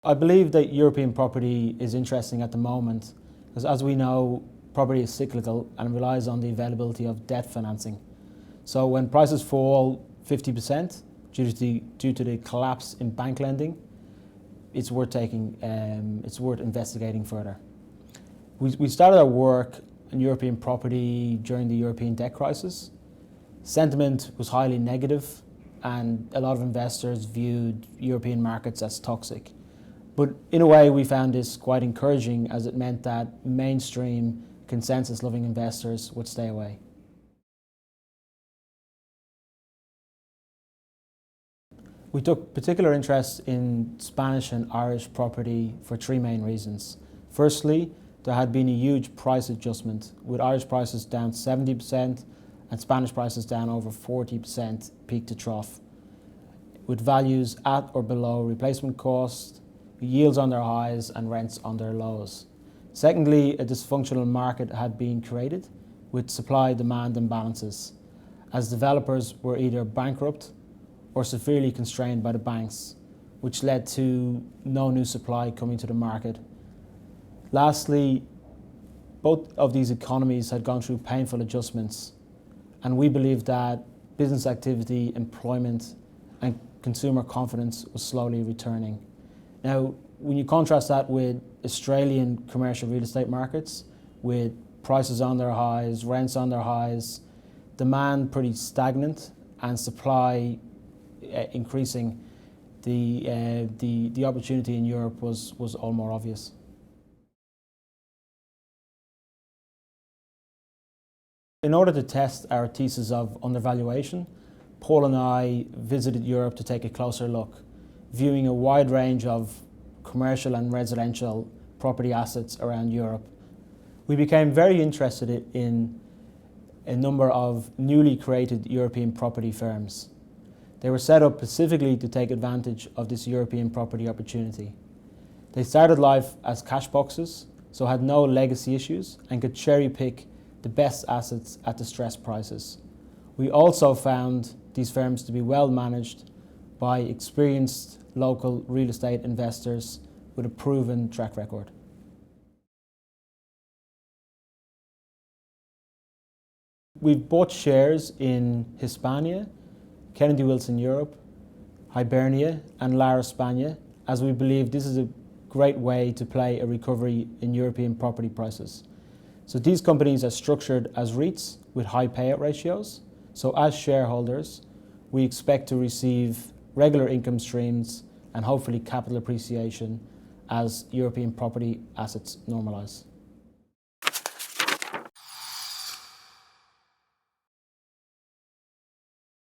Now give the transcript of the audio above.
I believe that European property is interesting at the moment because, as we know, property is cyclical and relies on the availability of debt financing. So when prices fall 50% due to the collapse in bank lending, it's worth investigating further. We started our work in European property during the European debt crisis. Sentiment was highly negative and a lot of investors viewed European markets as toxic. But in a way, we found this quite encouraging as it meant that mainstream consensus-loving investors would stay away. We took particular interest in Spanish and Irish property for three main reasons. Firstly, there had been a huge price adjustment, with Irish prices down 70% and Spanish prices down over 40% peak to trough, with values at or below replacement cost, yields on their highs and rents on their lows. Secondly, a dysfunctional market had been created with supply-demand imbalances, as developers were either bankrupt or severely constrained by the banks, which led to no new supply coming to the market. Lastly, both of these economies had gone through painful adjustments, and we believe that business activity, employment, and consumer confidence was slowly returning. Now, when you contrast that with Australian commercial real estate markets, with prices on their highs, rents on their highs, demand pretty stagnant, and supply increasing, the opportunity in Europe was all more obvious. In order to test our thesis of undervaluation, Paul and I visited Europe to take a closer look, viewing a wide range of commercial and residential property assets around Europe. We became very interested in a number of newly created European property firms. They were set up specifically to take advantage of this European property opportunity. They started life as cash boxes, so had no legacy issues and could cherry pick the best assets at distressed prices. We also found these firms to be well managed by experienced local real estate investors with a proven track record. We've bought shares in Hispania, Kennedy Wilson Europe, Hibernia and Lara España, as we believe this is a great way to play a recovery in European property prices. So these companies are structured as REITs with high payout ratios. So as shareholders, we expect to receive regular income streams and hopefully capital appreciation as European property assets normalise.